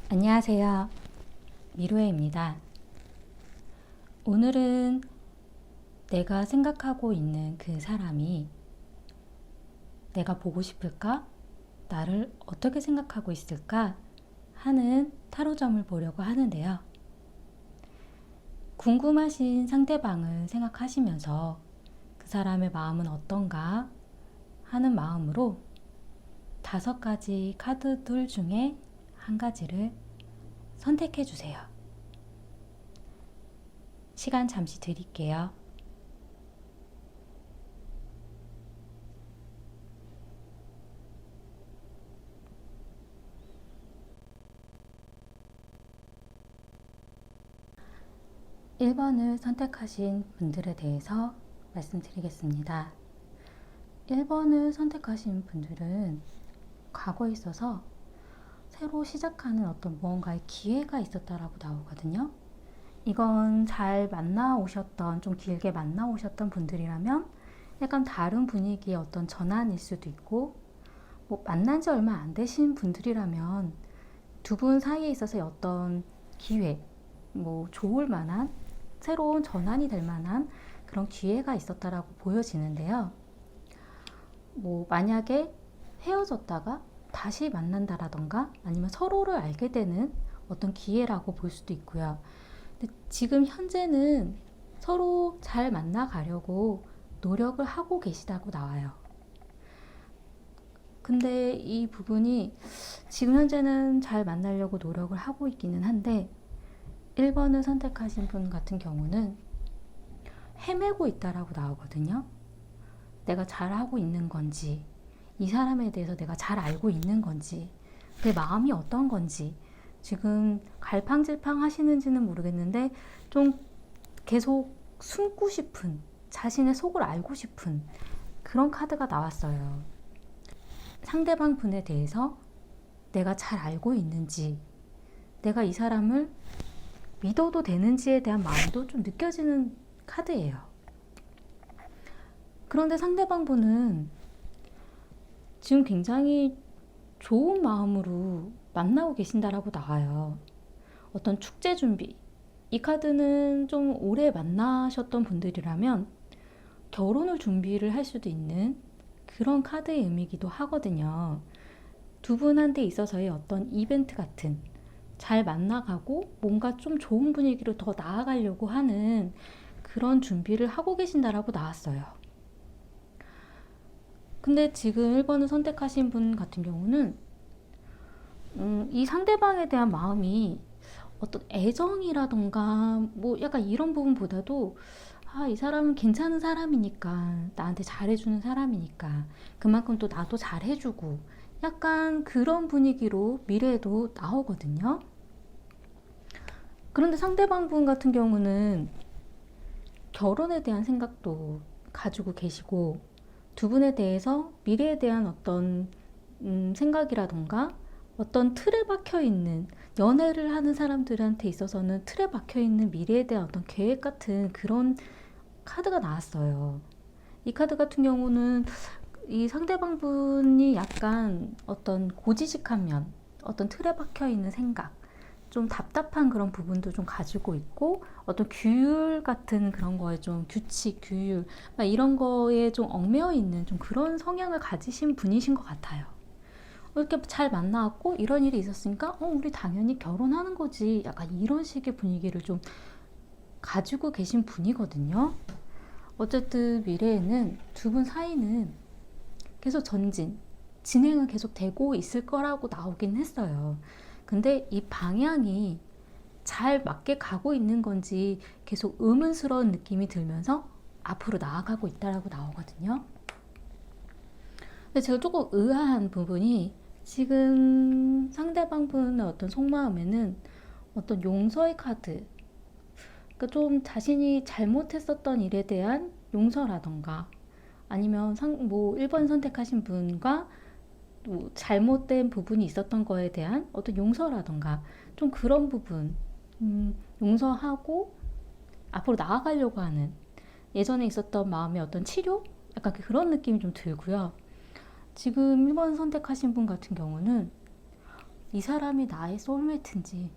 안녕하세요. 미로에입니다. 오늘은 내가 생각하고 있는 그 사람이 내가 보고 싶을까? 나를 어떻게 생각하고 있을까? 하는 타로점을 보려고 하는데요. 궁금하신 상대방을 생각하시면서 그 사람의 마음은 어떤가 하는 마음으로 5가지 카드들 중에 한 가지를 선택해 주세요. 시간 잠시 드릴게요. (1번을) 선택하신 분들에 대해서 말씀드리겠습니다. 1번을 선택하신 분들은 과거에 있어서 새로 시작하는 어떤 무언가의 기회가 있었다라고 나오거든요. 이건 잘 만나오셨던, 좀 길게 만나오셨던 분들이라면 약간 다른 분위기의 어떤 전환일 수도 있고, 만난 지 얼마 안 되신 분들이라면 두 분 사이에 있어서의 어떤 기회, 좋을 만한, 새로운 전환이 될 만한 그런 기회가 있었다라고 보여지는데요. 만약에 헤어졌다가 다시 만난다라던가 아니면 서로를 알게 되는 어떤 기회라고 볼 수도 있고요. 근데 지금 현재는 서로 잘 만나가려고 노력을 하고 계시다고 나와요. 근데 이 부분이 지금 현재는 잘 만나려고 노력을 하고 있기는 한데 1번을 선택하신 분 같은 경우는 헤매고 있다라고 나오거든요. 내가 잘하고 있는 건지, 이 사람에 대해서 내가 잘 알고 있는 건지, 내 마음이 어떤 건지, 지금 갈팡질팡 하시는지는 모르겠는데 좀 계속 숨고 싶은, 자신의 속을 알고 싶은 그런 카드가 나왔어요. 상대방 분에 대해서 내가 잘 알고 있는지, 내가 이 사람을 믿어도 되는지에 대한 마음도 좀 느껴지는 카드예요. 그런데 상대방 분은 지금 굉장히 좋은 마음으로 만나고 계신다라고 나와요. 어떤 축제 준비, 이 카드는 좀 오래 만나셨던 분들이라면 결혼을 준비를 할 수도 있는 그런 카드의 의미이기도 하거든요. 두 분한테 있어서의 어떤 이벤트 같은, 잘 만나가고 뭔가 좀 좋은 분위기로 더 나아가려고 하는 그런 준비를 하고 계신다라고 나왔어요. 근데 지금 1번을 선택하신 분 같은 경우는 이 상대방에 대한 마음이 어떤 애정이라던가 약간 이런 부분보다도 이 사람은 괜찮은 사람이니까, 나한테 잘해주는 사람이니까 그만큼 또 나도 잘해주고, 약간 그런 분위기로 미래에도 나오거든요. 그런데 상대방 분 같은 경우는 결혼에 대한 생각도 가지고 계시고, 두 분에 대해서 미래에 대한 어떤 생각이라던가 어떤 틀에 박혀 있는, 연애를 하는 사람들한테 있어서는 틀에 박혀 있는 미래에 대한 어떤 계획 같은 그런 카드가 나왔어요. 이 카드 같은 경우는 이 상대방 분이 약간 어떤 고지식한 면, 어떤 틀에 박혀 있는 생각, 좀 답답한 그런 부분도 좀 가지고 있고, 어떤 규율 같은 그런 거에 좀 규칙, 규율, 이런 거에 좀 얽매여 있는 좀 그런 성향을 가지신 분이신 것 같아요. 이렇게 잘 만나왔고 이런 일이 있었으니까 우리 당연히 결혼하는 거지, 약간 이런 식의 분위기를 좀 가지고 계신 분이거든요. 어쨌든 미래에는 두 분 사이는 계속 진행은 계속 되고 있을 거라고 나오긴 했어요. 근데 이 방향이 잘 맞게 가고 있는 건지 계속 의문스러운 느낌이 들면서 앞으로 나아가고 있다라고 나오거든요. 근데 제가 조금 의아한 부분이, 지금 상대방 분의 어떤 속마음에는 어떤 용서의 카드, 그러니까 좀 자신이 잘못했었던 일에 대한 용서라던가, 아니면 1번 선택하신 분과 또 잘못된 부분이 있었던 거에 대한 어떤 용서라던가, 좀 그런 부분, 용서하고 앞으로 나아가려고 하는, 예전에 있었던 마음의 어떤 치료? 약간 그런 느낌이 좀 들고요. 지금 1번 선택하신 분 같은 경우는 이 사람이 나의 소울메이트인지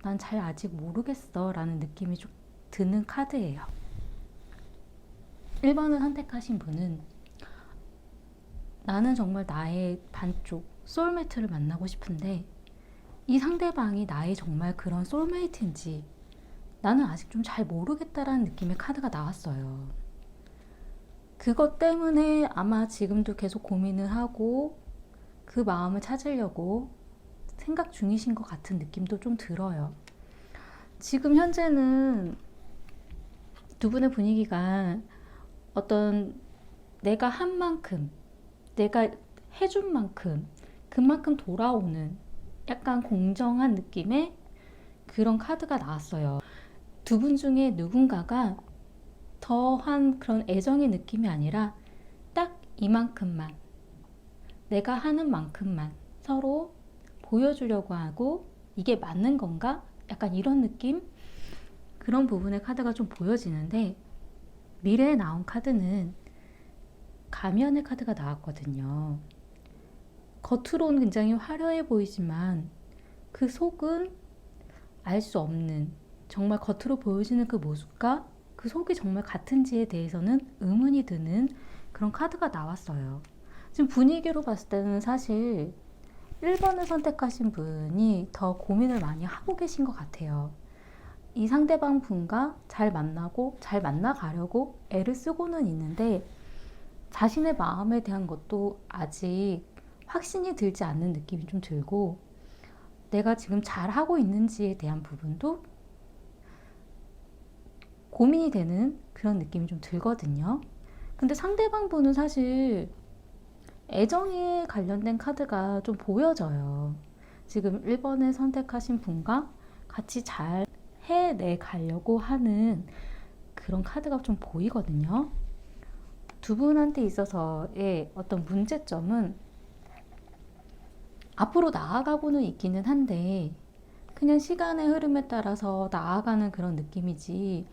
난 잘 아직 모르겠어 라는 느낌이 좀 드는 카드예요. 1번을 선택하신 분은 나는 정말 나의 반쪽 소울메이트를 만나고 싶은데 이 상대방이 나의 정말 그런 소울메이트인지 나는 아직 좀 잘 모르겠다라는 느낌의 카드가 나왔어요. 그것 때문에 아마 지금도 계속 고민을 하고 그 마음을 찾으려고 생각 중이신 것 같은 느낌도 좀 들어요. 지금 현재는 두 분의 분위기가 어떤 내가 한 만큼, 내가 해준 만큼, 그만큼 돌아오는 약간 공정한 느낌의 그런 카드가 나왔어요. 두 분 중에 누군가가 더한 그런 애정의 느낌이 아니라 딱 이만큼만, 내가 하는 만큼만 서로 보여주려고 하고 이게 맞는 건가? 약간 이런 느낌? 그런 부분의 카드가 좀 보여지는데 미래에 나온 카드는 가면의 카드가 나왔거든요. 겉으로는 굉장히 화려해 보이지만 그 속은 알 수 없는, 정말 겉으로 보여지는 그 모습과 그 속이 정말 같은지에 대해서는 의문이 드는 그런 카드가 나왔어요. 지금 분위기로 봤을 때는 사실 1번을 선택하신 분이 더 고민을 많이 하고 계신 것 같아요. 이 상대방 분과 잘 만나고 잘 만나가려고 애를 쓰고는 있는데 자신의 마음에 대한 것도 아직 확신이 들지 않는 느낌이 좀 들고 내가 지금 잘하고 있는지에 대한 부분도 고민이 되는 그런 느낌이 좀 들거든요. 근데 상대방 분은 사실 애정에 관련된 카드가 좀 보여져요. 지금 1번을 선택하신 분과 같이 잘 해내 가려고 하는 그런 카드가 좀 보이거든요. 두 분한테 있어서의 어떤 문제점은 앞으로 나아가고는 있기는 한데 그냥 시간의 흐름에 따라서 나아가는 그런 느낌이지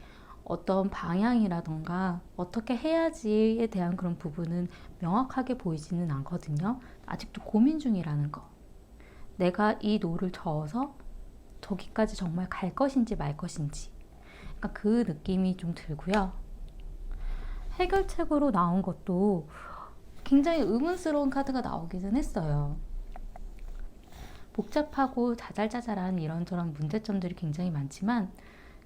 어떤 방향이라던가 어떻게 해야지에 대한 그런 부분은 명확하게 보이지는 않거든요. 아직도 고민 중이라는 거. 내가 이 노를 저어서 저기까지 정말 갈 것인지 말 것인지. 그러니까 그 느낌이 좀 들고요. 해결책으로 나온 것도 굉장히 의문스러운 카드가 나오기는 했어요. 복잡하고 자잘자잘한 이런저런 문제점들이 굉장히 많지만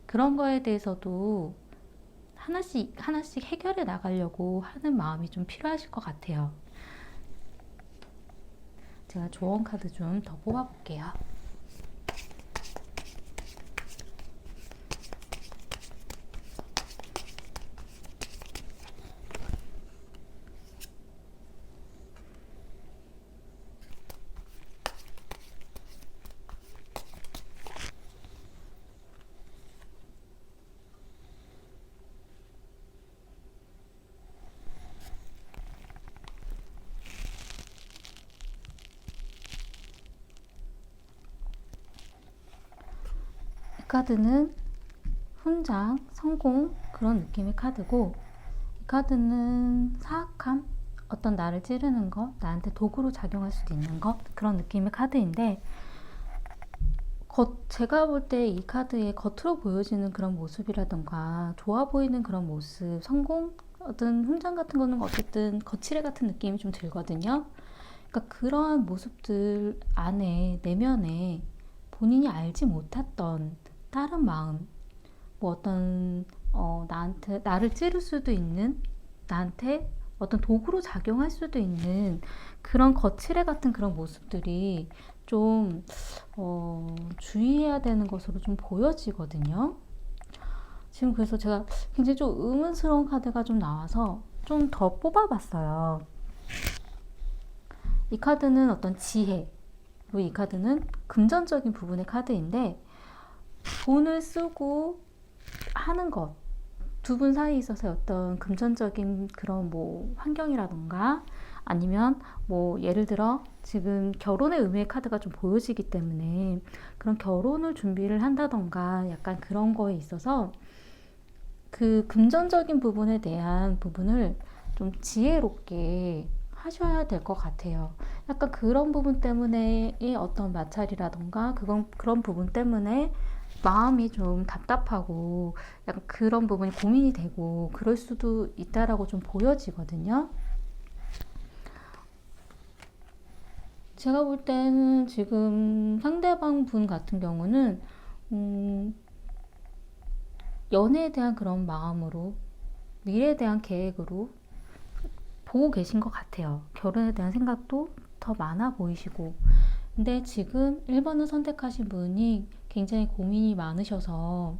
그런 거에 대해서도 하나씩 하나씩 해결해 나가려고 하는 마음이 좀 필요하실 것 같아요. 제가 조언 카드 좀 더 뽑아볼게요. 이 카드는 훈장, 성공 그런 느낌의 카드고 이 카드는 사악함, 어떤 나를 찌르는 것, 나한테 도구로 작용할 수도 있는 것 그런 느낌의 카드인데 제가 볼 때 이 카드의 겉으로 보여지는 그런 모습이라던가 좋아 보이는 그런 모습, 성공, 어떤 훈장 같은 거는 어쨌든 거칠애 같은 느낌이 좀 들거든요. 그러니까 그러한 모습들 안에 내면에 본인이 알지 못했던 다른 마음, 뭐 어떤 나한테 나를 찌를 수도 있는 나한테 어떤 도구로 작용할 수도 있는 그런 거칠애 같은 그런 모습들이 좀 주의해야 되는 것으로 좀 보여지거든요. 지금 그래서 제가 굉장히 좀 의문스러운 카드가 좀 나와서 좀 더 뽑아봤어요. 이 카드는 어떤 지혜, 그리고 이 카드는 금전적인 부분의 카드인데 돈을 쓰고 하는 것, 두 분 사이에 있어서 어떤 금전적인 그런 뭐 환경이라던가 아니면 뭐 예를 들어 지금 결혼의 의미의 카드가 좀 보여지기 때문에 그런 결혼을 준비를 한다던가 약간 그런 거에 있어서 그 금전적인 부분에 대한 부분을 좀 지혜롭게 하셔야 될 것 같아요. 약간 그런 부분 때문에 어떤 마찰이라던가 그런 부분 때문에 마음이 좀 답답하고 약간 그런 부분이 고민이 되고 그럴 수도 있다라고 좀 보여지거든요. 제가 볼 때는 지금 상대방 분 같은 경우는 연애에 대한 그런 마음으로 미래에 대한 계획으로 보고 계신 것 같아요. 결혼에 대한 생각도 더 많아 보이시고. 근데 지금 1번을 선택하신 분이 굉장히 고민이 많으셔서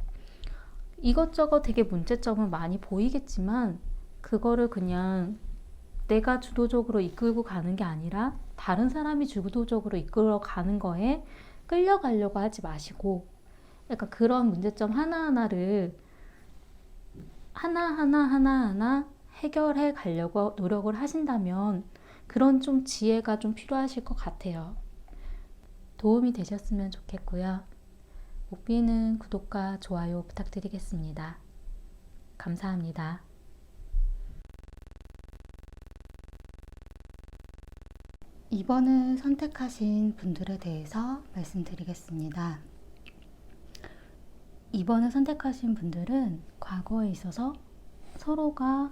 이것저것 되게 문제점은 많이 보이겠지만 그거를 그냥 내가 주도적으로 이끌고 가는 게 아니라 다른 사람이 주도적으로 이끌어 가는 거에 끌려가려고 하지 마시고 약간 그런 문제점 하나하나를 하나하나 해결해 가려고 노력을 하신다면 그런 좀 지혜가 좀 필요하실 것 같아요. 도움이 되셨으면 좋겠고요. 목비는 구독과 좋아요 부탁드리겠습니다. 감사합니다. 2번을 선택하신 분들에 대해서 말씀드리겠습니다. 2번을 선택하신 분들은 과거에 있어서 서로가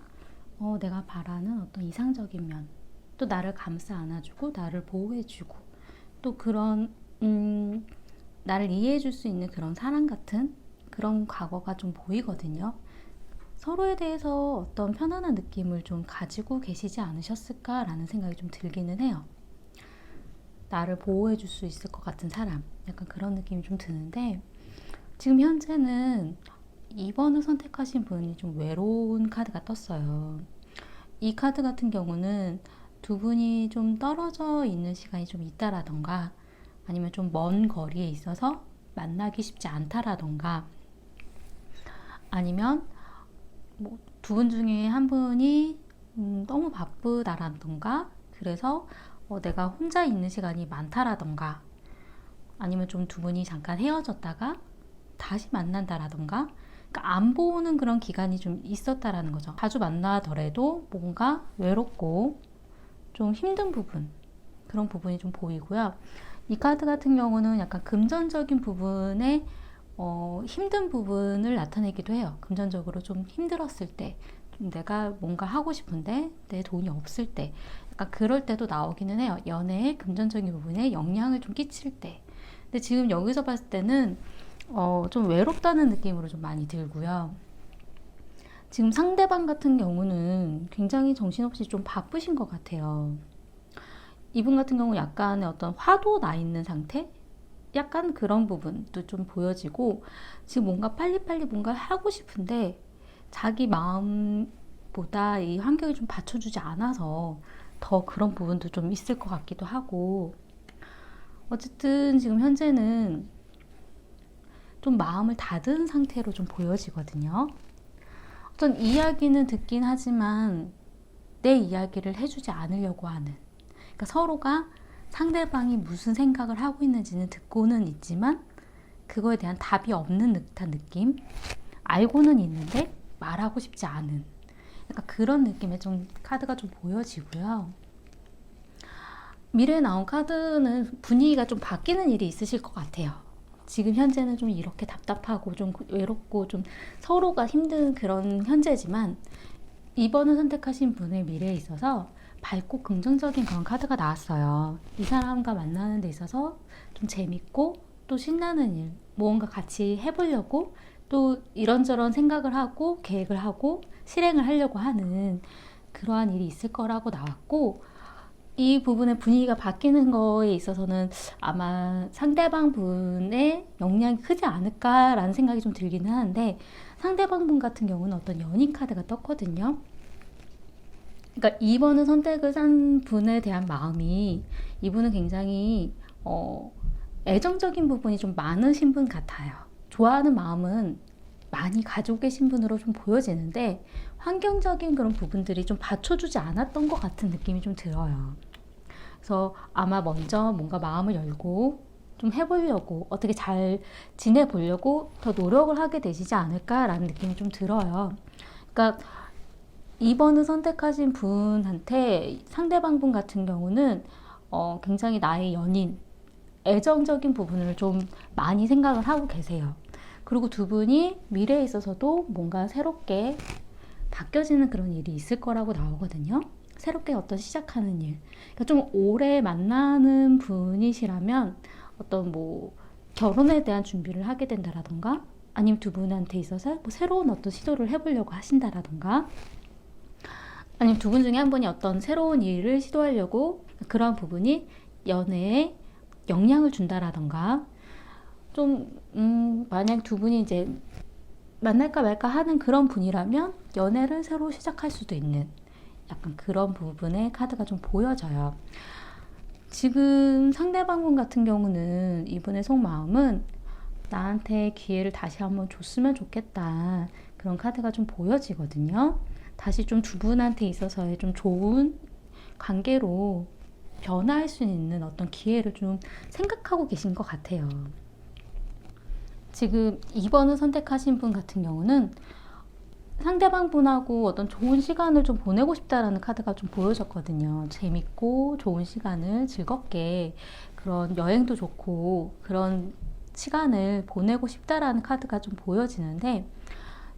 내가 바라는 어떤 이상적인 면, 또 나를 감싸 안아주고 나를 보호해주고 또 그런 나를 이해해줄 수 있는 그런 사랑 같은 그런 과거가 좀 보이거든요. 서로에 대해서 어떤 편안한 느낌을 좀 가지고 계시지 않으셨을까라는 생각이 좀 들기는 해요. 나를 보호해줄 수 있을 것 같은 사람, 약간 그런 느낌이 좀 드는데 지금 현재는 2번을 선택하신 분이 좀 외로운 카드가 떴어요. 이 카드 같은 경우는 두 분이 좀 떨어져 있는 시간이 좀 있다라던가 아니면 좀 먼 거리에 있어서 만나기 쉽지 않다라던가 아니면 뭐 두 분 중에 한 분이 너무 바쁘다라던가 그래서 내가 혼자 있는 시간이 많다라던가 아니면 좀 두 분이 잠깐 헤어졌다가 다시 만난다라던가 그러니까 안 보는 그런 기간이 좀 있었다라는 거죠. 자주 만나더라도 뭔가 외롭고 좀 힘든 부분 그런 부분이 좀 보이고요. 이 카드 같은 경우는 약간 금전적인 부분에 힘든 부분을 나타내기도 해요. 금전적으로 좀 힘들었을 때 좀 내가 뭔가 하고 싶은데 내 돈이 없을 때 약간 그럴 때도 나오기는 해요. 연애의 금전적인 부분에 영향을 좀 끼칠 때. 근데 지금 여기서 봤을 때는 좀 외롭다는 느낌으로 좀 많이 들고요. 지금 상대방 같은 경우는 굉장히 정신없이 좀 바쁘신 것 같아요. 이분 같은 경우 약간의 어떤 화도 나 있는 상태? 약간 그런 부분도 좀 보여지고 지금 뭔가 빨리빨리 뭔가 하고 싶은데 자기 마음보다 이 환경이 좀 받쳐주지 않아서 더 그런 부분도 좀 있을 것 같기도 하고 어쨌든 지금 현재는 좀 마음을 닫은 상태로 좀 보여지거든요. 어떤 이야기는 듣긴 하지만 내 이야기를 해주지 않으려고 하는 그러니까 서로가 상대방이 무슨 생각을 하고 있는지는 듣고는 있지만 그거에 대한 답이 없는 듯한 느낌 알고는 있는데 말하고 싶지 않은 약간 그런 느낌의 좀 카드가 좀 보여지고요. 미래에 나온 카드는 분위기가 좀 바뀌는 일이 있으실 것 같아요. 지금 현재는 좀 이렇게 답답하고 좀 외롭고 좀 서로가 힘든 그런 현재지만 이번을 선택하신 분의 미래에 있어서 밝고 긍정적인 그런 카드가 나왔어요. 이 사람과 만나는 데 있어서 좀 재밌고 또 신나는 일, 무언가 같이 해보려고 또 이런저런 생각을 하고 계획을 하고 실행을 하려고 하는 그러한 일이 있을 거라고 나왔고 이 부분의 분위기가 바뀌는 거에 있어서는 아마 상대방 분의 영향이 크지 않을까라는 생각이 좀 들기는 하는데 상대방 분 같은 경우는 어떤 연인 카드가 떴거든요. 그러니까 2번은 선택을 한 분에 대한 마음이 이분은 굉장히 애정적인 부분이 좀 많으신 분 같아요. 좋아하는 마음은 많이 가지고 계신 분으로 좀 보여지는데 환경적인 그런 부분들이 좀 받쳐주지 않았던 것 같은 느낌이 좀 들어요. 그래서 아마 먼저 뭔가 마음을 열고 좀 해보려고 어떻게 잘 지내보려고 더 노력을 하게 되시지 않을까라는 느낌이 좀 들어요. 그러니까 2번을 선택하신 분한테 상대방 분 같은 경우는 굉장히 나의 연인, 애정적인 부분을 좀 많이 생각을 하고 계세요. 그리고 두 분이 미래에 있어서도 뭔가 새롭게 바뀌어지는 그런 일이 있을 거라고 나오거든요. 새롭게 어떤 시작하는 일. 그러니까 좀 오래 만나는 분이시라면 어떤 뭐 결혼에 대한 준비를 하게 된다라던가 아니면 두 분한테 있어서 뭐 새로운 어떤 시도를 해보려고 하신다라던가 아니면 두 분 중에 한 분이 어떤 새로운 일을 시도하려고 그러한 부분이 연애에 영향을 준다라던가 좀 만약 두 분이 이제 만날까 말까 하는 그런 분이라면 연애를 새로 시작할 수도 있는 약간 그런 부분의 카드가 좀 보여져요. 지금 상대방분 같은 경우는 이분의 속마음은 나한테 기회를 다시 한번 줬으면 좋겠다. 그런 카드가 좀 보여지거든요. 다시 좀 두 분한테 있어서의 좀 좋은 관계로 변화할 수 있는 어떤 기회를 좀 생각하고 계신 것 같아요. 지금 2번을 선택하신 분 같은 경우는 상대방 분하고 어떤 좋은 시간을 좀 보내고 싶다라는 카드가 좀 보여졌거든요. 재밌고 좋은 시간을 즐겁게 그런 여행도 좋고 그런 시간을 보내고 싶다라는 카드가 좀 보여지는데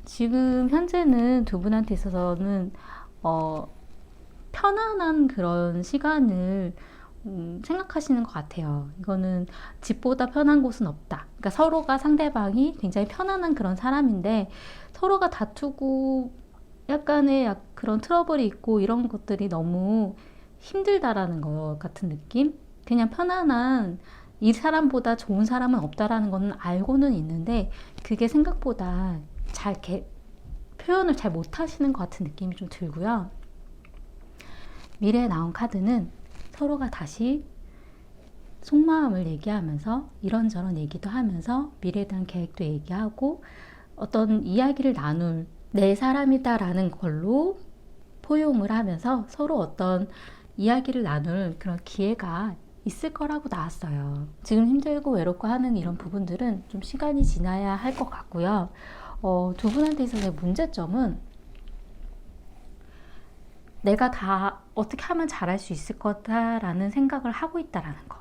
지금 현재는 두 분한테 있어서는 편안한 그런 시간을 생각하시는 것 같아요. 이거는 집보다 편한 곳은 없다. 그러니까 서로가 상대방이 굉장히 편안한 그런 사람인데 서로가 다투고 약간의 그런 트러블이 있고 이런 것들이 너무 힘들다라는 것 같은 느낌? 그냥 편안한 이 사람보다 좋은 사람은 없다라는 거는 알고는 있는데 그게 생각보다 잘 이렇게 표현을 잘 못하시는 것 같은 느낌이 좀 들고요. 미래에 나온 카드는 서로가 다시 속마음을 얘기하면서 이런저런 얘기도 하면서 미래에 대한 계획도 얘기하고 어떤 이야기를 나눌 내 사람이다라는 걸로 포용을 하면서 서로 어떤 이야기를 나눌 그런 기회가 있을 거라고 나왔어요. 지금 힘들고 외롭고 하는 이런 부분들은 좀 시간이 지나야 할 것 같고요. 두 분한테 있어서의 문제점은 내가 다 어떻게 하면 잘할 수 있을 거다라는 생각을 하고 있다라는 거.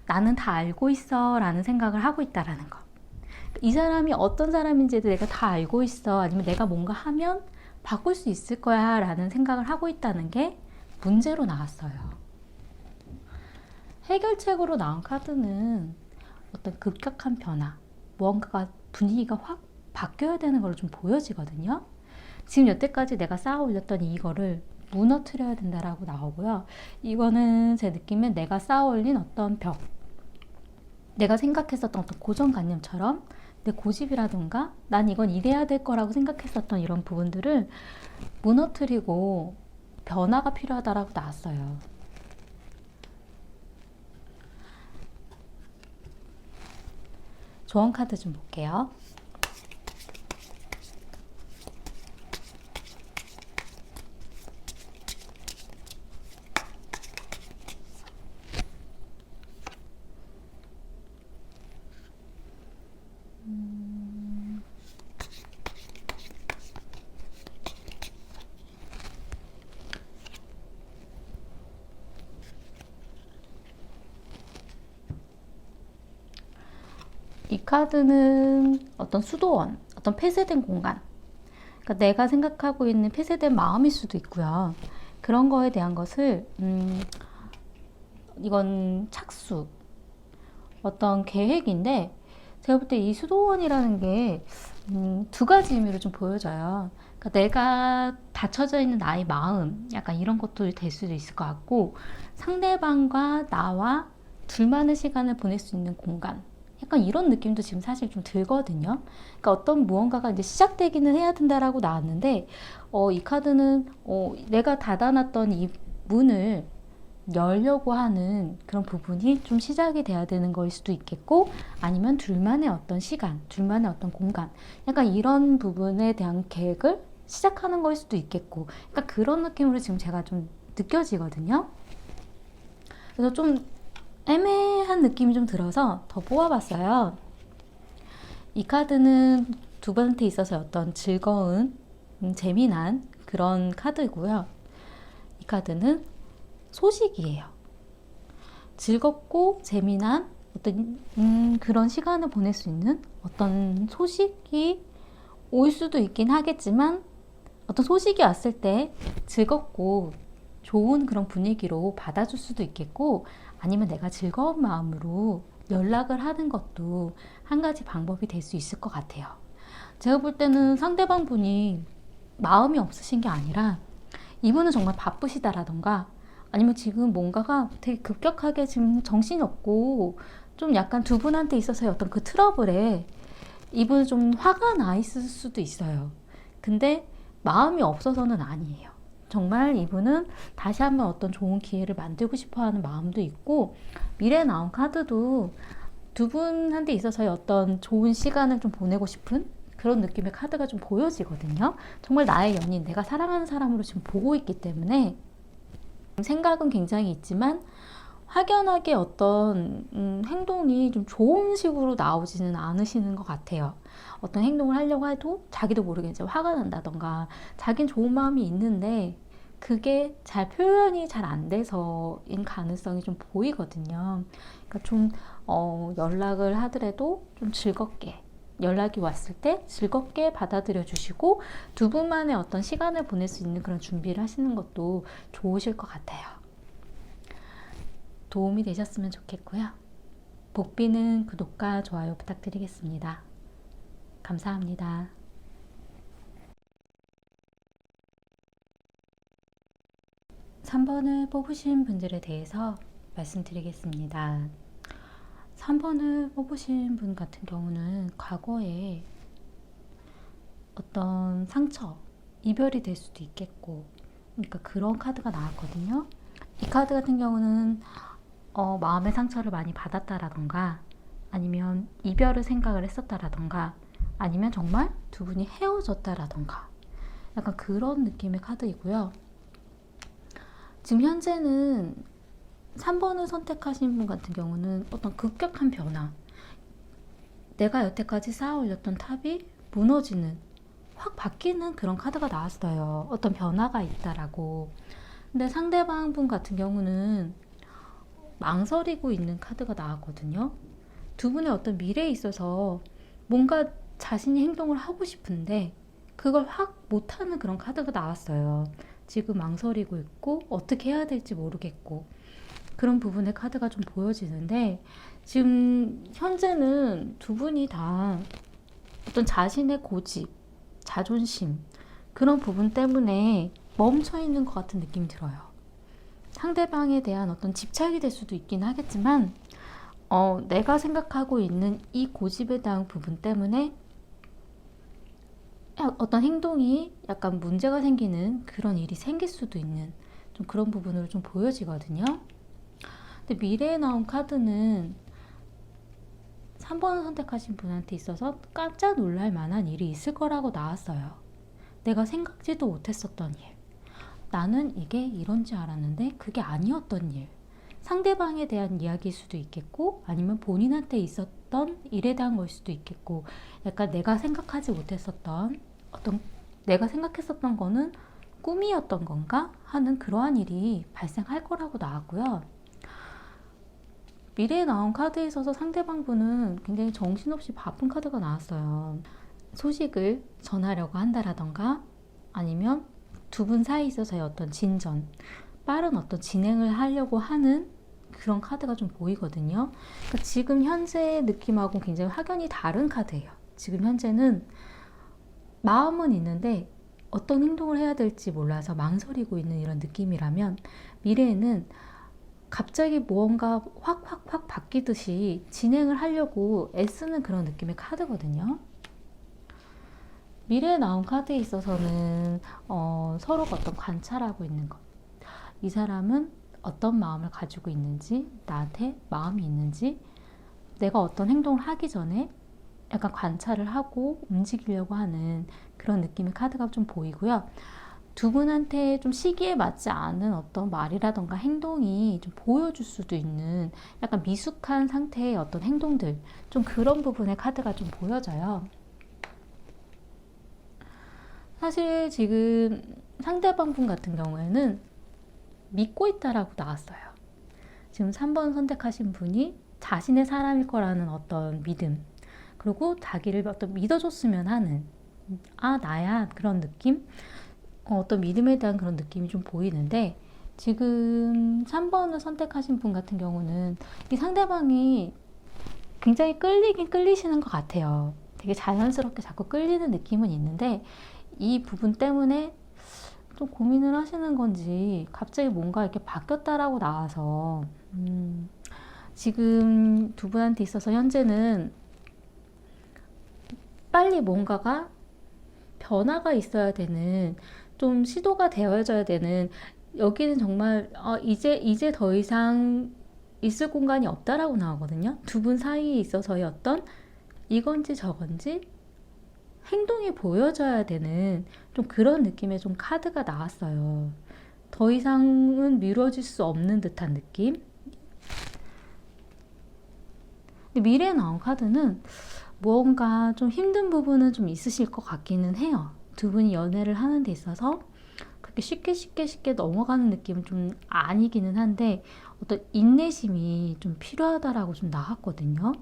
나는 다 알고 있어 라는 생각을 하고 있다라는 거. 이 사람이 어떤 사람인지도 내가 다 알고 있어. 아니면 내가 뭔가 하면 바꿀 수 있을 거야 라는 생각을 하고 있다는 게 문제로 나왔어요. 해결책으로 나온 카드는 어떤 급격한 변화, 무언가가 분위기가 확 바뀌어야 되는 걸로 좀 보여지거든요. 지금 여태까지 내가 쌓아 올렸던 이거를 무너뜨려야 된다라고 나오고요. 이거는 제 느낌엔 내가 쌓아 올린 어떤 벽, 내가 생각했었던 어떤 고정관념처럼 내 고집이라든가 난 이건 이래야 될 거라고 생각했었던 이런 부분들을 무너뜨리고 변화가 필요하다라고 나왔어요. 조언 카드 좀 볼게요. 이 카드는 어떤 수도원, 어떤 폐쇄된 공간, 그러니까 내가 생각하고 있는 폐쇄된 마음일 수도 있고요. 그런 거에 대한 것을 이건 착수, 어떤 계획인데 제가 볼 때 이 수도원이라는 게 두 가지 의미로 좀 보여져요. 그러니까 내가 닫혀져 있는 나의 마음, 약간 이런 것도 될 수도 있을 것 같고 상대방과 나와 둘만의 시간을 보낼 수 있는 공간, 약간 이런 느낌도 지금 사실 좀 들거든요. 그러니까 어떤 무언가가 이제 시작되기는 해야 된다라고 나왔는데, 이 카드는 내가 닫아놨던 이 문을 열려고 하는 그런 부분이 좀 시작이 돼야 되는 거일 수도 있겠고, 아니면 둘만의 어떤 시간, 둘만의 어떤 공간, 약간 이런 부분에 대한 계획을 시작하는 거일 수도 있겠고, 그러니까 그런 느낌으로 지금 제가 좀 느껴지거든요. 그래서 좀 애매한 느낌이 좀 들어서 더 뽑아봤어요. 이 카드는 두 분한테 있어서 어떤 즐거운, 재미난 그런 카드고요. 이 카드는 소식이에요. 즐겁고 재미난 어떤 그런 시간을 보낼 수 있는 어떤 소식이 올 수도 있긴 하겠지만, 어떤 소식이 왔을 때 즐겁고 좋은 그런 분위기로 받아줄 수도 있겠고, 아니면 내가 즐거운 마음으로 연락을 하는 것도 한 가지 방법이 될 수 있을 것 같아요. 제가 볼 때는 상대방 분이 마음이 없으신 게 아니라 이분은 정말 바쁘시다라던가, 아니면 지금 뭔가가 되게 급격하게 지금 정신이 없고 좀 약간 두 분한테 있어서의 어떤 그 트러블에 이분은 좀 화가 나 있을 수도 있어요. 근데 마음이 없어서는 아니에요. 정말 이분은 다시 한번 어떤 좋은 기회를 만들고 싶어 하는 마음도 있고, 미래에 나온 카드도 두 분한테 있어서의 어떤 좋은 시간을 좀 보내고 싶은 그런 느낌의 카드가 좀 보여지거든요. 정말 나의 연인, 내가 사랑하는 사람으로 지금 보고 있기 때문에 생각은 굉장히 있지만 확연하게 어떤 행동이 좀 좋은 식으로 나오지는 않으시는 것 같아요. 어떤 행동을 하려고 해도 자기도 모르게 이제 화가 난다던가, 자긴 좋은 마음이 있는데 그게 잘 표현이 잘 안 돼서인 가능성이 좀 보이거든요. 그러니까 좀 연락을 하더라도 좀 즐겁게, 연락이 왔을 때 즐겁게 받아들여 주시고 두 분만의 어떤 시간을 보낼 수 있는 그런 준비를 하시는 것도 좋으실 것 같아요. 도움이 되셨으면 좋겠고요. 복비는 구독과 좋아요 부탁드리겠습니다. 감사합니다. 3번을 뽑으신 분들에 대해서 말씀드리겠습니다. 3번을 뽑으신 분 같은 경우는 과거에 어떤 상처, 이별이 될 수도 있겠고, 그러니까 그런 카드가 나왔거든요. 이 카드 같은 경우는 마음의 상처를 많이 받았다라던가, 아니면 이별을 생각을 했었다라던가, 아니면 정말 두 분이 헤어졌다라던가, 약간 그런 느낌의 카드이고요. 지금 현재는 3번을 선택하신 분 같은 경우는 어떤 급격한 변화, 내가 여태까지 쌓아 올렸던 탑이 무너지는, 확 바뀌는 그런 카드가 나왔어요. 어떤 변화가 있다라고. 근데 상대방 분 같은 경우는 망설이고 있는 카드가 나왔거든요. 두 분의 어떤 미래에 있어서 뭔가 자신이 행동을 하고 싶은데 그걸 확 못하는 그런 카드가 나왔어요. 지금 망설이고 있고 어떻게 해야 될지 모르겠고, 그런 부분의 카드가 좀 보여지는데, 지금 현재는 두 분이 다 어떤 자신의 고집, 자존심, 그런 부분 때문에 멈춰 있는 것 같은 느낌이 들어요. 상대방에 대한 어떤 집착이 될 수도 있긴 하겠지만, 내가 생각하고 있는 이 고집에 대한 부분 때문에 어떤 행동이 약간 문제가 생기는 그런 일이 생길 수도 있는 좀 그런 부분으로 좀 보여지거든요. 근데 미래에 나온 카드는 3번을 선택하신 분한테 있어서 깜짝 놀랄 만한 일이 있을 거라고 나왔어요. 내가 생각지도 못했었던 일. 나는 이게 이런 줄 알았는데 그게 아니었던 일. 상대방에 대한 이야기일 수도 있겠고, 아니면 본인한테 있었던 일에 대한 걸 수도 있겠고, 약간 내가 생각하지 못했었던 어떤, 내가 생각했었던 거는 꿈이었던 건가 하는 그러한 일이 발생할 거라고 나왔고요. 미래에 나온 카드에 있어서 상대방 분은 굉장히 정신없이 바쁜 카드가 나왔어요. 소식을 전하려고 한다라던가, 아니면 두 분 사이에 있어서의 어떤 진전, 빠른 어떤 진행을 하려고 하는 그런 카드가 좀 보이거든요. 그러니까 지금 현재의 느낌하고 굉장히 확연히 다른 카드예요. 지금 현재는 마음은 있는데 어떤 행동을 해야 될지 몰라서 망설이고 있는 이런 느낌이라면, 미래에는 갑자기 무언가 확 바뀌듯이 진행을 하려고 애쓰는 그런 느낌의 카드거든요. 미래에 나온 카드에 있어서는 서로가 어떤 관찰하고 있는 것, 이 사람은 어떤 마음을 가지고 있는지, 나한테 마음이 있는지, 내가 어떤 행동을 하기 전에 약간 관찰을 하고 움직이려고 하는 그런 느낌의 카드가 좀 보이고요. 두 분한테 좀 시기에 맞지 않은 어떤 말이라던가 행동이 좀 보여줄 수도 있는 약간 미숙한 상태의 어떤 행동들, 좀 그런 부분의 카드가 좀 보여져요. 사실 지금 상대방 분 같은 경우에는 믿고 있다라고 나왔어요. 지금 3번 선택하신 분이 자신의 사람일 거라는 어떤 믿음, 그리고 자기를 어떤 믿어줬으면 하는, 아, 나야, 그런 느낌? 어떤 믿음에 대한 그런 느낌이 좀 보이는데, 지금 3번을 선택하신 분 같은 경우는 이 상대방이 굉장히 끌리긴 끌리시는 것 같아요. 되게 자연스럽게 자꾸 끌리는 느낌은 있는데, 이 부분 때문에 좀 고민을 하시는 건지 갑자기 뭔가 이렇게 바뀌었다라고 나와서 지금 두 분한테 있어서 현재는 빨리 뭔가가 변화가 있어야 되는, 좀 시도가 되어져야 되는, 여기는 정말 이제 더 이상 있을 공간이 없다라고 나오거든요. 두 분 사이에 있어서의 어떤 이건지 저건지 행동이 보여져야 되는 좀 그런 느낌의 좀 카드가 나왔어요. 더 이상은 미뤄질 수 없는 듯한 느낌. 근데 미래에 나온 카드는 뭔가 좀 힘든 부분은 좀 있으실 것 같기는 해요. 두 분이 연애를 하는 데 있어서 그렇게 쉽게 넘어가는 느낌은 좀 아니기는 한데, 어떤 인내심이 좀 필요하다라고 좀 나왔거든요.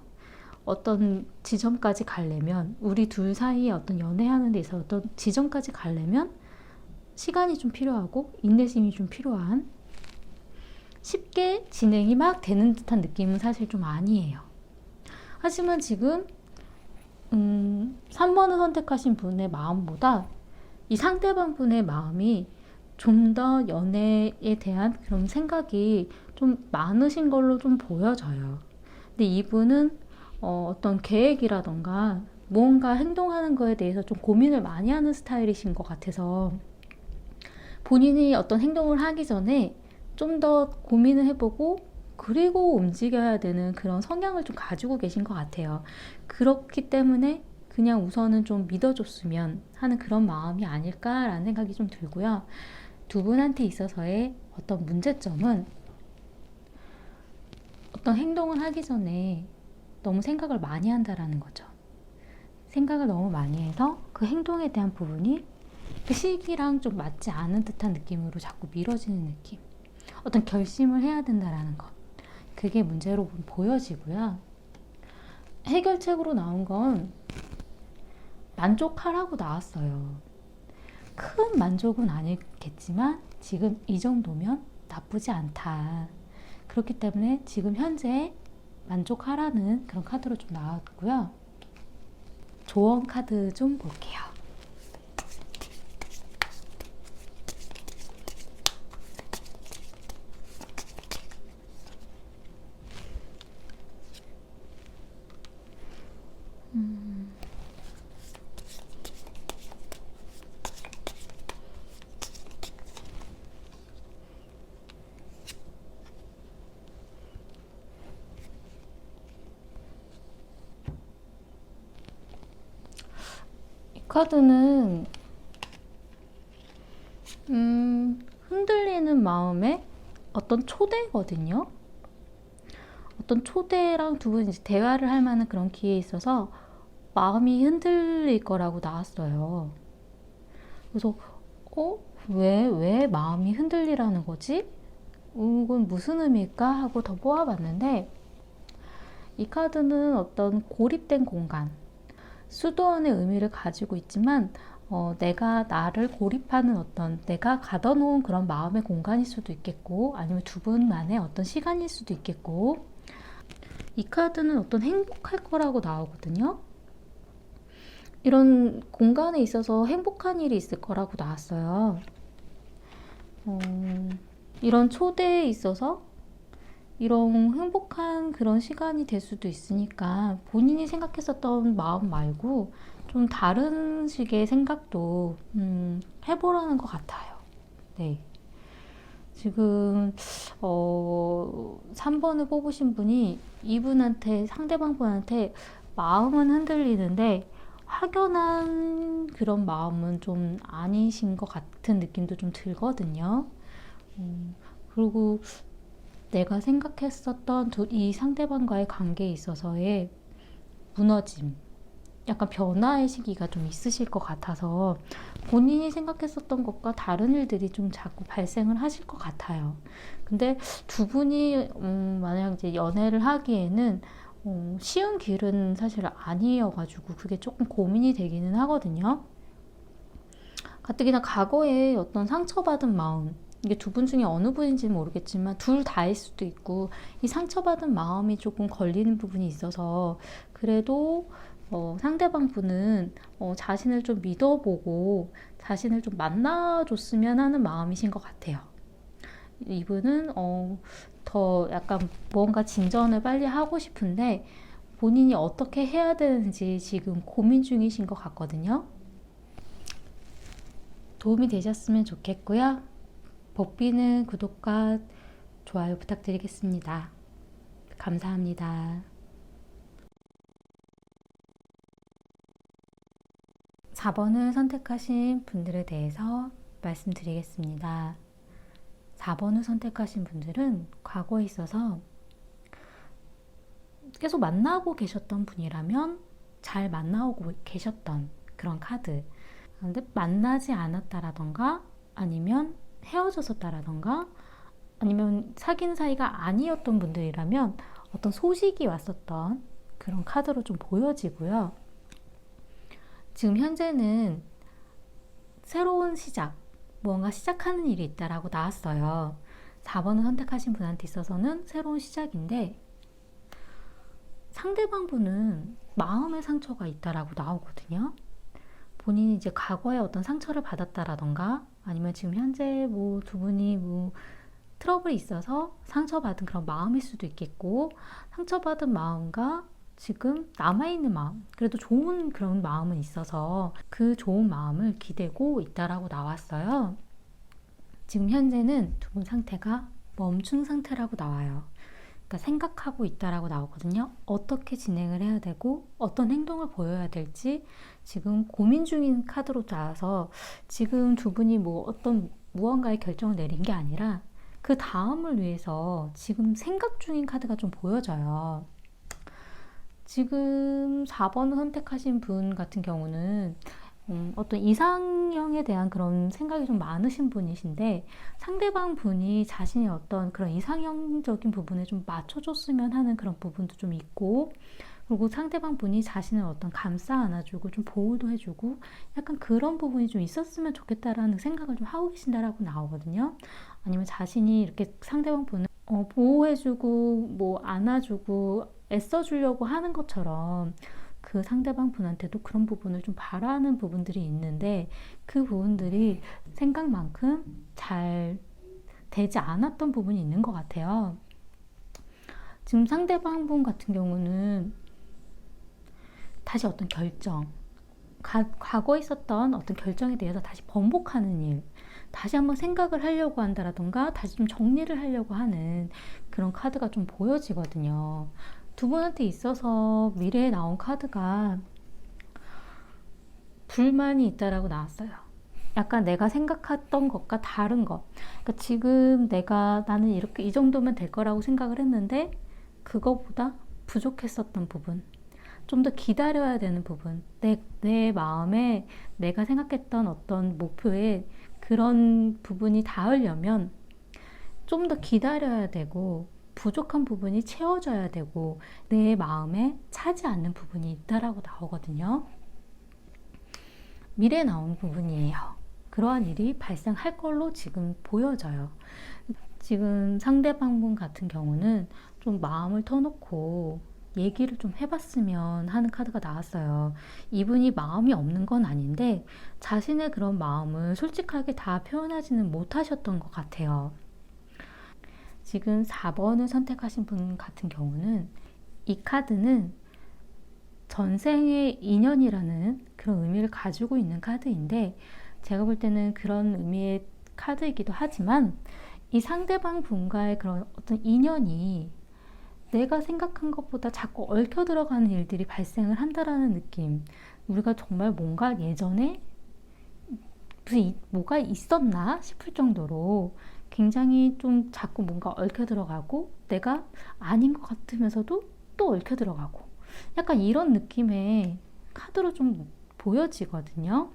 어떤 지점까지 가려면, 우리 둘 사이에 어떤 연애하는 데 있어서 어떤 지점까지 가려면 시간이 좀 필요하고 인내심이 좀 필요한, 쉽게 진행이 막 되는 듯한 느낌은 사실 좀 아니에요. 하지만 지금 3번을 선택하신 분의 마음보다 이 상대방 분의 마음이 좀 더 연애에 대한 그런 생각이 좀 많으신 걸로 좀 보여져요. 근데 이분은 어떤 계획이라던가 뭔가 행동하는 거에 대해서 좀 고민을 많이 하는 스타일이신 것 같아서, 본인이 어떤 행동을 하기 전에 좀 더 고민을 해보고 그리고 움직여야 되는 그런 성향을 좀 가지고 계신 것 같아요. 그렇기 때문에 그냥 우선은 좀 믿어줬으면 하는 그런 마음이 아닐까라는 생각이 좀 들고요. 두 분한테 있어서의 어떤 문제점은, 어떤 행동을 하기 전에 너무 생각을 많이 한다라는 거죠. 생각을 너무 많이 해서 그 행동에 대한 부분이 그 시기랑 좀 맞지 않은 듯한 느낌으로 자꾸 미뤄지는 느낌. 어떤 결심을 해야 된다라는 것. 그게 문제로 보여지고요. 해결책으로 나온 건 만족하라고 나왔어요. 큰 만족은 아니겠지만 지금 이 정도면 나쁘지 않다. 그렇기 때문에 지금 현재 만족하라는 그런 카드로 좀 나왔고요. 조언 카드 좀 볼게요. 이 카드는 흔들리는 마음의 어떤 초대거든요. 어떤 초대랑 두 분이 대화를 할 만한 그런 기회에 있어서 마음이 흔들릴 거라고 나왔어요. 그래서 왜 마음이 흔들리라는 거지? 이건 무슨 의미일까? 하고 더 뽑아봤는데, 이 카드는 어떤 고립된 공간, 수도원의 의미를 가지고 있지만 내가 나를 고립하는 어떤, 내가 가둬놓은 그런 마음의 공간일 수도 있겠고, 아니면 두 분만의 어떤 시간일 수도 있겠고, 이 카드는 어떤 행복할 거라고 나오거든요. 이런 공간에 있어서 행복한 일이 있을 거라고 나왔어요. 이런 초대에 있어서 이런 행복한 그런 시간이 될 수도 있으니까 본인이 생각했었던 마음 말고 좀 다른 식의 생각도 해보라는 것 같아요. 네. 지금 3번을 뽑으신 분이 이분한테, 상대방 분한테 마음은 흔들리는데 확연한 그런 마음은 좀 아니신 것 같은 느낌도 좀 들거든요. 그리고 내가 생각했었던 이 상대방과의 관계에 있어서의 무너짐, 약간 변화의 시기가 좀 있으실 것 같아서 본인이 생각했었던 것과 다른 일들이 좀 자꾸 발생을 하실 것 같아요. 근데 두 분이 만약 이제 연애를 하기에는 쉬운 길은 사실 아니어가지고 그게 조금 고민이 되기는 하거든요. 가뜩이나 과거에 어떤 상처받은 마음, 이게 두 분 중에 어느 분인지는 모르겠지만 둘 다일 수도 있고 이 상처받은 마음이 조금 걸리는 부분이 있어서 그래도 상대방 분은 자신을 좀 믿어보고 자신을 좀 만나줬으면 하는 마음이신 것 같아요. 이분은 더 약간 뭔가 진전을 빨리 하고 싶은데 본인이 어떻게 해야 되는지 지금 고민 중이신 것 같거든요. 도움이 되셨으면 좋겠고요. 복비는 구독과 좋아요 부탁드리겠습니다. 감사합니다. 4번을 선택하신 분들에 대해서 말씀드리겠습니다. 4번을 선택하신 분들은 과거에 있어서 계속 만나고 계셨던 분이라면 잘 만나고 계셨던 그런 카드. 그런데 만나지 않았다라던가 아니면 헤어졌었다라던가 아니면 사귄 사이가 아니었던 분들이라면 어떤 소식이 왔었던 그런 카드로 좀 보여지고요. 지금 현재는 새로운 시작, 무언가 시작하는 일이 있다라고 나왔어요. 4번을 선택하신 분한테 있어서는 새로운 시작인데 상대방 분은 마음의 상처가 있다라고 나오거든요. 본인이 이제 과거에 어떤 상처를 받았다라던가 아니면 지금 현재 뭐 두 분이 뭐 트러블이 있어서 상처받은 그런 마음일 수도 있겠고 상처받은 마음과 지금 남아있는 마음, 그래도 좋은 그런 마음은 있어서 그 좋은 마음을 기대고 있다라고 나왔어요. 지금 현재는 두 분 상태가 멈춘 상태라고 나와요. 그러니까 생각하고 있다라고 나오거든요. 어떻게 진행을 해야 되고 어떤 행동을 보여야 될지 지금 고민 중인 카드로 나와서 지금 두 분이 뭐 어떤 무언가의 결정을 내린 게 아니라 그 다음을 위해서 지금 생각 중인 카드가 좀 보여져요. 지금 4번을 선택하신 분 같은 경우는 어떤 이상형에 대한 그런 생각이 좀 많으신 분이신데 상대방 분이 자신의 어떤 그런 이상형적인 부분에 좀 맞춰줬으면 하는 그런 부분도 좀 있고 그리고 상대방 분이 자신을 어떤 감싸 안아주고 좀 보호도 해주고 약간 그런 부분이 좀 있었으면 좋겠다라는 생각을 좀 하고 계신다라고 나오거든요. 아니면 자신이 이렇게 상대방 분을 보호해주고 뭐 안아주고 애써주려고 하는 것처럼 그 상대방 분한테도 그런 부분을 좀 바라는 부분들이 있는데 그 부분들이 생각만큼 잘 되지 않았던 부분이 있는 것 같아요. 지금 상대방 분 같은 경우는 다시 어떤 결정, 과거에 있었던 어떤 결정에 대해서 다시 번복하는 일, 다시 한번 생각을 하려고 한다라던가 다시 좀 정리를 하려고 하는 그런 카드가 좀 보여지거든요. 두 분한테 있어서 미래에 나온 카드가 불만이 있다라고 나왔어요. 약간 내가 생각했던 것과 다른 것. 그러니까 지금 나는 이렇게 이 정도면 될 거라고 생각을 했는데 그거보다 부족했었던 부분. 좀 더 기다려야 되는 부분. 내 마음에 내가 생각했던 어떤 목표에 그런 부분이 닿으려면 좀 더 기다려야 되고 부족한 부분이 채워져야 되고 내 마음에 차지 않는 부분이 있다라고 나오거든요. 미래에 나온 부분이에요. 그러한 일이 발생할 걸로 지금 보여져요. 지금 상대방 분 같은 경우는 좀 마음을 터놓고 얘기를 좀 해봤으면 하는 카드가 나왔어요. 이분이 마음이 없는 건 아닌데 자신의 그런 마음을 솔직하게 다 표현하지는 못하셨던 것 같아요. 지금 4번을 선택하신 분 같은 경우는 이 카드는 전생의 인연이라는 그런 의미를 가지고 있는 카드인데 제가 볼 때는 그런 의미의 카드이기도 하지만 이 상대방 분과의 그런 어떤 인연이 내가 생각한 것보다 자꾸 얽혀 들어가는 일들이 발생을 한다라는 느낌. 우리가 정말 뭔가 예전에 무슨 뭐가 있었나 싶을 정도로 굉장히 좀 자꾸 뭔가 얽혀 들어가고 내가 아닌 것 같으면서도 또 얽혀 들어가고 약간 이런 느낌의 카드로 좀 보여지거든요.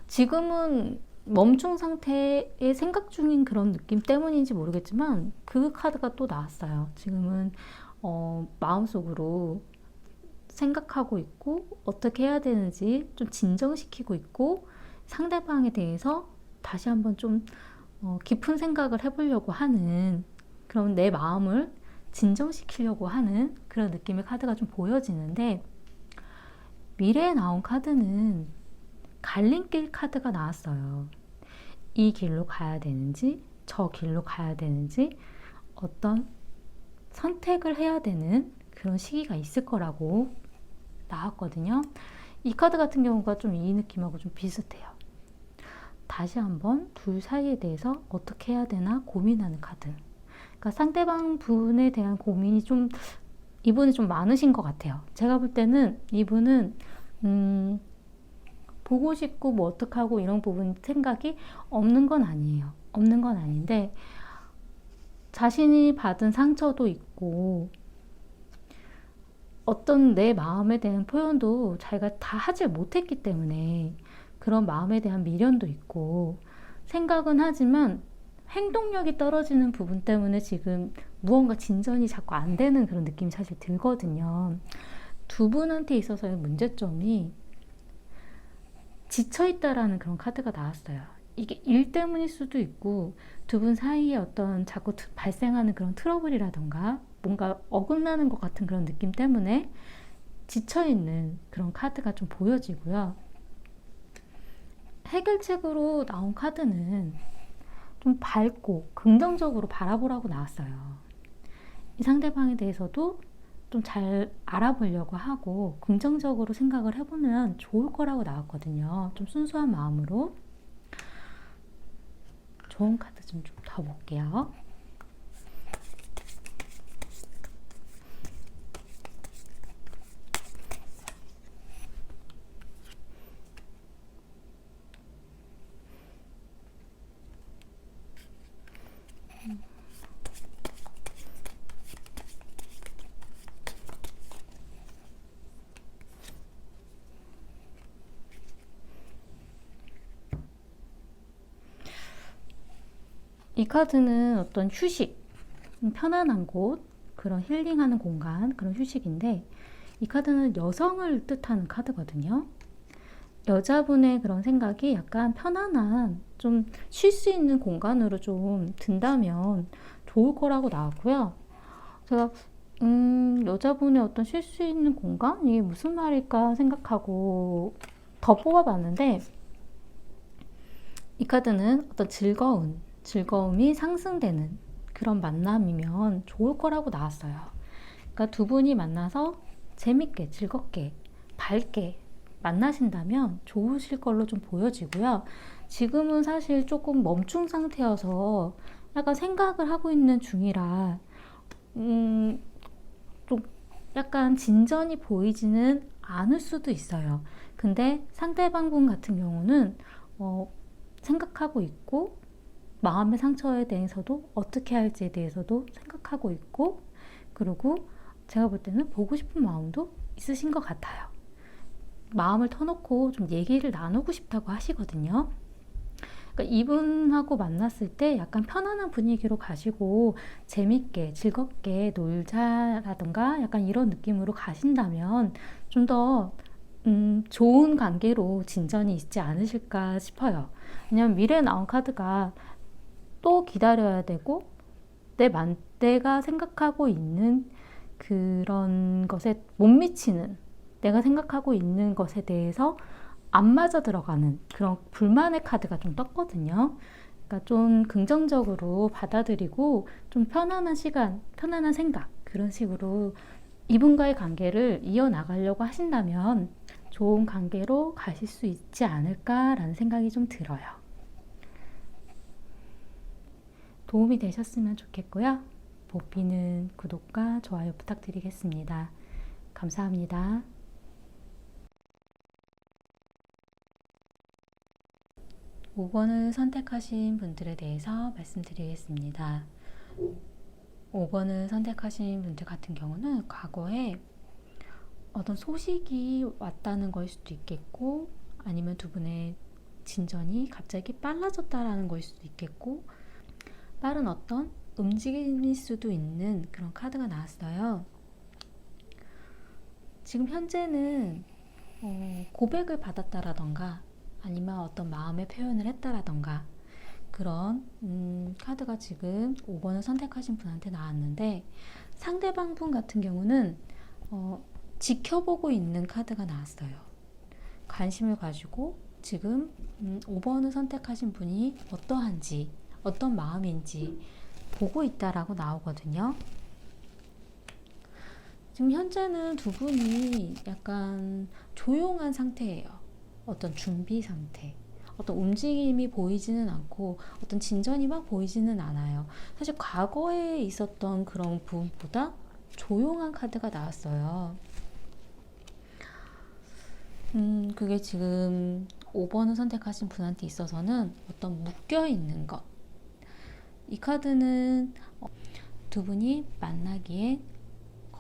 지금은 멈춘 상태의 생각 중인 그런 느낌 때문인지 모르겠지만 그 카드가 또 나왔어요. 지금은 마음속으로 생각하고 있고 어떻게 해야 되는지 좀 진정시키고 있고 상대방에 대해서 다시 한번 좀 깊은 생각을 해보려고 하는 그런 내 마음을 진정시키려고 하는 그런 느낌의 카드가 좀 보여지는데 미래에 나온 카드는 갈림길 카드가 나왔어요. 이 길로 가야 되는지 저 길로 가야 되는지 어떤 선택을 해야 되는 그런 시기가 있을 거라고 나왔거든요. 이 카드 같은 경우가 좀 이 느낌하고 좀 비슷해요. 다시 한번 둘 사이에 대해서 어떻게 해야 되나 고민하는 카드. 그러니까 상대방 분에 대한 고민이 좀 이분이 좀 많으신 것 같아요. 제가 볼 때는 이분은 보고 싶고 뭐 어떡하고 이런 부분 생각이 없는 건 아니에요. 없는 건 아닌데 자신이 받은 상처도 있고 어떤 내 마음에 대한 표현도 자기가 다 하질 못했기 때문에 그런 마음에 대한 미련도 있고 생각은 하지만 행동력이 떨어지는 부분 때문에 지금 무언가 진전이 자꾸 안 되는 그런 느낌이 사실 들거든요. 두 분한테 있어서의 문제점이 지쳐있다라는 그런 카드가 나왔어요. 이게 일 때문일 수도 있고 두 분 사이에 어떤 자꾸 발생하는 그런 트러블이라던가 뭔가 어긋나는 것 같은 그런 느낌 때문에 지쳐있는 그런 카드가 좀 보여지고요. 해결책으로 나온 카드는 좀 밝고 긍정적으로 바라보라고 나왔어요. 이 상대방에 대해서도 좀 잘 알아보려고 하고 긍정적으로 생각을 해보면 좋을 거라고 나왔거든요. 좀 순수한 마음으로. 좋은 카드 좀 더 볼게요. 이 카드는 어떤 휴식, 편안한 곳, 그런 힐링하는 공간, 그런 휴식인데 이 카드는 여성을 뜻하는 카드거든요. 여자분의 그런 생각이 약간 편안한, 좀 쉴 수 있는 공간으로 좀 든다면 좋을 거라고 나왔고요. 제가 여자분의 어떤 쉴 수 있는 공간? 이게 무슨 말일까 생각하고 더 뽑아봤는데 이 카드는 어떤 즐거움이 상승되는 그런 만남이면 좋을 거라고 나왔어요. 그러니까 두 분이 만나서 재밌게, 즐겁게, 밝게 만나신다면 좋으실 걸로 좀 보여지고요. 지금은 사실 조금 멈춘 상태여서 약간 생각을 하고 있는 중이라 좀 약간 진전이 보이지는 않을 수도 있어요. 근데 상대방 분 같은 경우는 생각하고 있고 마음의 상처에 대해서도 어떻게 할지에 대해서도 생각하고 있고 그리고 제가 볼 때는 보고 싶은 마음도 있으신 것 같아요. 마음을 터놓고 좀 얘기를 나누고 싶다고 하시거든요. 그러니까 이분하고 만났을 때 약간 편안한 분위기로 가시고 재밌게 즐겁게 놀자라던가 약간 이런 느낌으로 가신다면 좀 더 좋은 관계로 진전이 있지 않으실까 싶어요. 왜냐면 미래에 나온 카드가 또 기다려야 되고 내가 생각하고 있는 그런 것에 못 미치는 내가 생각하고 있는 것에 대해서 안 맞아 들어가는 그런 불만의 카드가 좀 떴거든요. 그러니까 좀 긍정적으로 받아들이고 좀 편안한 시간, 편안한 생각 그런 식으로 이분과의 관계를 이어나가려고 하신다면 좋은 관계로 가실 수 있지 않을까라는 생각이 좀 들어요. 도움이 되셨으면 좋겠고요. 보피는 구독과 좋아요 부탁드리겠습니다. 감사합니다. 5번을 선택하신 분들에 대해서 말씀드리겠습니다. 5번을 선택하신 분들 같은 경우는 과거에 어떤 소식이 왔다는 걸 수도 있겠고, 아니면 두 분의 진전이 갑자기 빨라졌다라는 걸 수도 있겠고, 빠른 어떤 움직임일 수도 있는 그런 카드가 나왔어요. 지금 현재는 고백을 받았다라던가 아니면 어떤 마음의 표현을 했다라던가 그런 카드가 지금 5번을 선택하신 분한테 나왔는데, 상대방 분 같은 경우는 지켜보고 있는 카드가 나왔어요. 관심을 가지고 지금 5번을 선택하신 분이 어떠한지, 어떤 마음인지 보고 있다라고 나오거든요. 지금 현재는 두 분이 약간 조용한 상태예요. 어떤 준비 상태, 어떤 움직임이 보이지는 않고 어떤 진전이 막 보이지는 않아요. 사실 과거에 있었던 그런 부분보다 조용한 카드가 나왔어요. 그게 지금 5번을 선택하신 분한테 있어서는 어떤 묶여있는 것. 이 카드는 두 분이 만나기에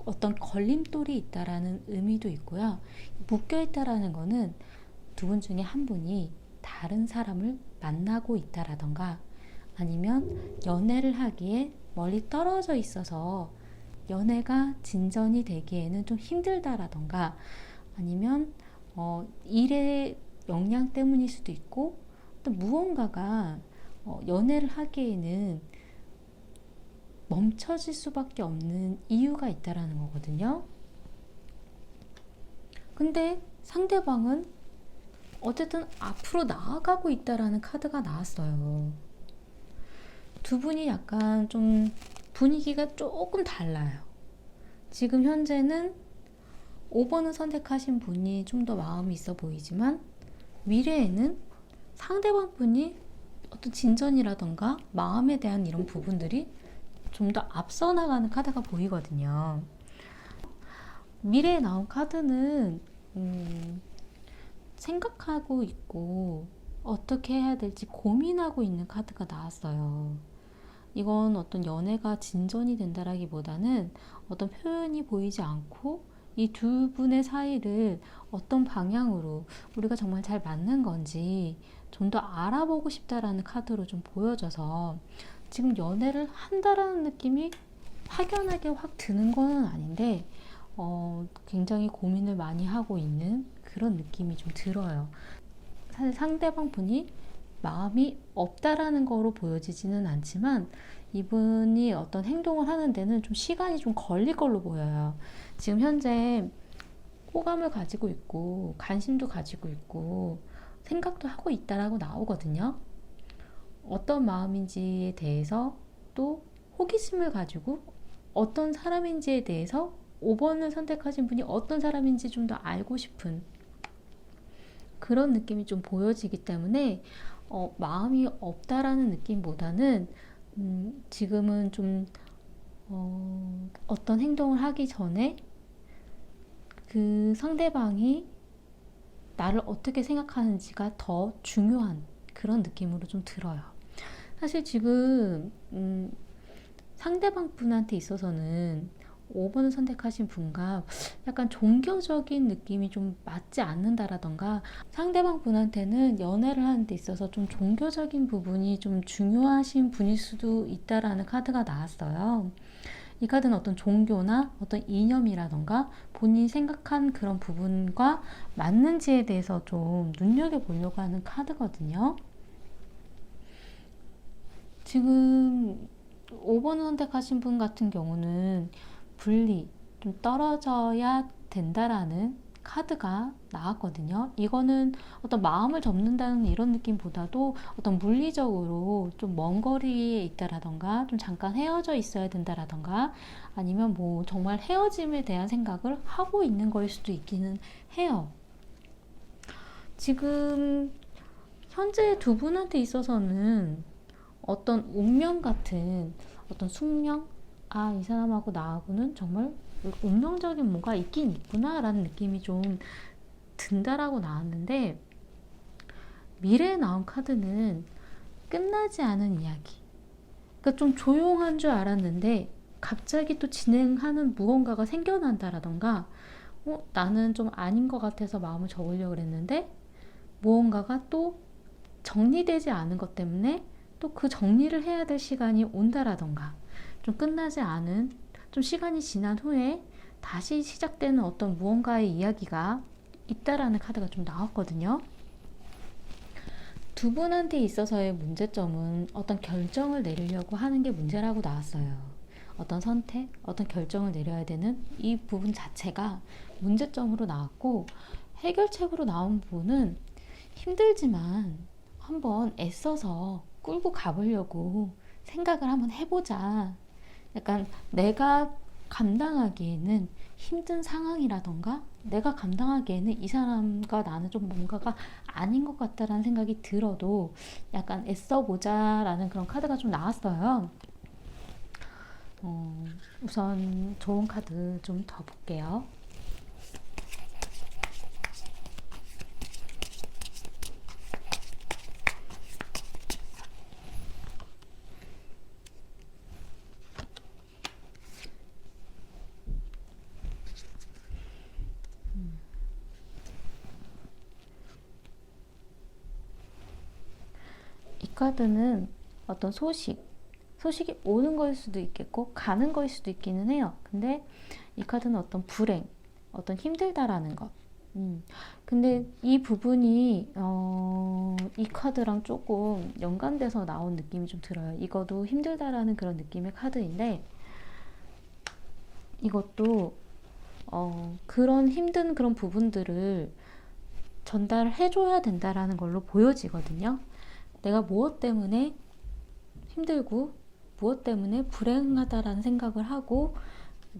어떤 걸림돌이 있다라는 의미도 있고요. 묶여있다라는 거는 두 분 중에 한 분이 다른 사람을 만나고 있다라던가 아니면 연애를 하기에 멀리 떨어져 있어서 연애가 진전이 되기에는 좀 힘들다라던가 아니면 일의 역량 때문일 수도 있고 또 무언가가 연애를 하기에는 멈춰질 수밖에 없는 이유가 있다라는 거거든요. 근데 상대방은 어쨌든 앞으로 나아가고 있다라는 카드가 나왔어요. 두 분이 약간 좀 분위기가 조금 달라요. 지금 현재는 5번을 선택하신 분이 좀 더 마음이 있어 보이지만 미래에는 상대방 분이 어떤 진전이라던가 마음에 대한 이런 부분들이 좀 더 앞서 나가는 카드가 보이거든요. 미래에 나온 카드는 생각하고 있고 어떻게 해야 될지 고민하고 있는 카드가 나왔어요. 이건 어떤 연애가 진전이 된다라기보다는 어떤 표현이 보이지 않고 이 두 분의 사이를 어떤 방향으로 우리가 정말 잘 맞는 건지 좀 더 알아보고 싶다라는 카드로 좀 보여져서 지금 연애를 한다라는 느낌이 확연하게 확 드는 건 아닌데 굉장히 고민을 많이 하고 있는 그런 느낌이 좀 들어요. 사실 상대방 분이 마음이 없다라는 거로 보여지지는 않지만 이분이 어떤 행동을 하는 데는 좀 시간이 좀 걸릴 걸로 보여요. 지금 현재 호감을 가지고 있고 관심도 가지고 있고 생각도 하고 있다라고 나오거든요. 어떤 마음인지에 대해서 또 호기심을 가지고 어떤 사람인지에 대해서 5번을 선택하신 분이 어떤 사람인지 좀 더 알고 싶은 그런 느낌이 좀 보여지기 때문에 마음이 없다라는 느낌보다는 지금은 좀 어떤 행동을 하기 전에 그 상대방이 나를 어떻게 생각하는지가 더 중요한 그런 느낌으로 좀 들어요. 사실 지금 상대방 분한테 있어서는 5번을 선택하신 분과 약간 종교적인 느낌이 좀 맞지 않는다라던가 상대방 분한테는 연애를 하는 데 있어서 좀 종교적인 부분이 좀 중요하신 분일 수도 있다라는 카드가 나왔어요. 이 카드는 어떤 종교나 어떤 이념이라던가 본인이 생각한 그런 부분과 맞는지에 대해서 좀 눈여겨보려고 하는 카드거든요. 지금 5번 선택하신 분 같은 경우는 분리, 좀 떨어져야 된다라는 카드가 나왔거든요. 이거는 어떤 마음을 접는다는 이런 느낌보다도 어떤 물리적으로 좀 먼 거리에 있다라던가 좀 잠깐 헤어져 있어야 된다라던가 아니면 뭐 정말 헤어짐에 대한 생각을 하고 있는 거일 수도 있기는 해요. 지금 현재 두 분한테 있어서는 어떤 운명 같은 어떤 숙명? 아, 이 사람하고 나하고는 정말 운명적인 뭐가 있긴 있구나 라는 느낌이 좀 든다라고 나왔는데 미래에 나온 카드는 끝나지 않은 이야기. 그러니까 좀 조용한 줄 알았는데 갑자기 또 진행하는 무언가가 생겨난다라던가 나는 좀 아닌 것 같아서 마음을 접으려고 그랬는데 무언가가 또 정리되지 않은 것 때문에 또 그 정리를 해야 될 시간이 온다라던가 좀 끝나지 않은 좀 시간이 지난 후에 다시 시작되는 어떤 무언가의 이야기가 있다라는 카드가 좀 나왔거든요. 두 분한테 있어서의 문제점은 어떤 결정을 내리려고 하는 게 문제라고 나왔어요. 어떤 선택, 어떤 결정을 내려야 되는 이 부분 자체가 문제점으로 나왔고, 해결책으로 나온 부분은 힘들지만 한번 애써서 끌고 가보려고 생각을 한번 해보자. 약간 내가 감당하기에는 힘든 상황이라던가 내가 감당하기에는 이 사람과 나는 좀 뭔가가 아닌 것 같다라는 생각이 들어도 약간 애써보자라는 그런 카드가 좀 나왔어요. 우선 좋은 카드 좀 더 볼게요. 이 카드는 어떤 소식이 오는 거일 수도 있겠고 가는 거일 수도 있기는 해요. 근데 이 카드는 어떤 불행, 어떤 힘들다라는 것. 근데 이 부분이 이 카드랑 조금 연관돼서 나온 느낌이 좀 들어요. 이것도 힘들다라는 그런 느낌의 카드인데 이것도 그런 힘든 그런 부분들을 전달해줘야 된다라는 걸로 보여지거든요. 내가 무엇 때문에 힘들고 무엇 때문에 불행하다라는 생각을 하고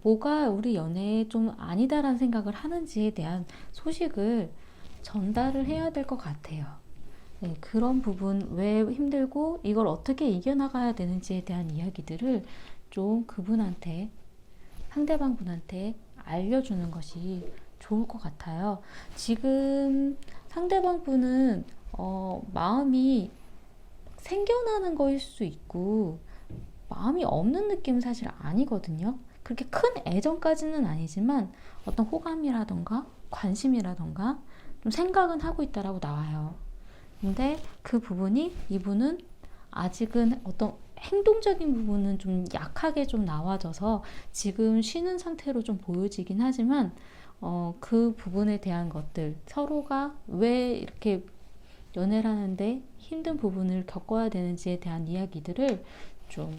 뭐가 우리 연애에 좀 아니다라는 생각을 하는지에 대한 소식을 전달을 해야 될 것 같아요. 네, 그런 부분 왜 힘들고 이걸 어떻게 이겨나가야 되는지에 대한 이야기들을 좀 그분한테 상대방 분한테 알려주는 것이 좋을 것 같아요. 지금 상대방 분은 마음이 생겨나는 거일 수 있고 마음이 없는 느낌은 사실 아니거든요. 그렇게 큰 애정까지는 아니지만 어떤 호감이라던가 관심이라던가 좀 생각은 하고 있다라고 나와요. 근데 그 부분이 이분은 아직은 어떤 행동적인 부분은 좀 약하게 좀 나와져서 지금 쉬는 상태로 좀 보여지긴 하지만 그 부분에 대한 것들 서로가 왜 이렇게 연애를 하는데 힘든 부분을 겪어야 되는지에 대한 이야기들을 좀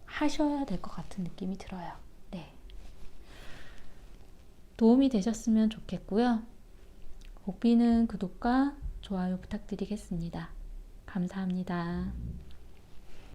하셔야 될 것 같은 느낌이 들어요. 네. 도움이 되셨으면 좋겠고요. 복비는 구독과 좋아요 부탁드리겠습니다. 감사합니다.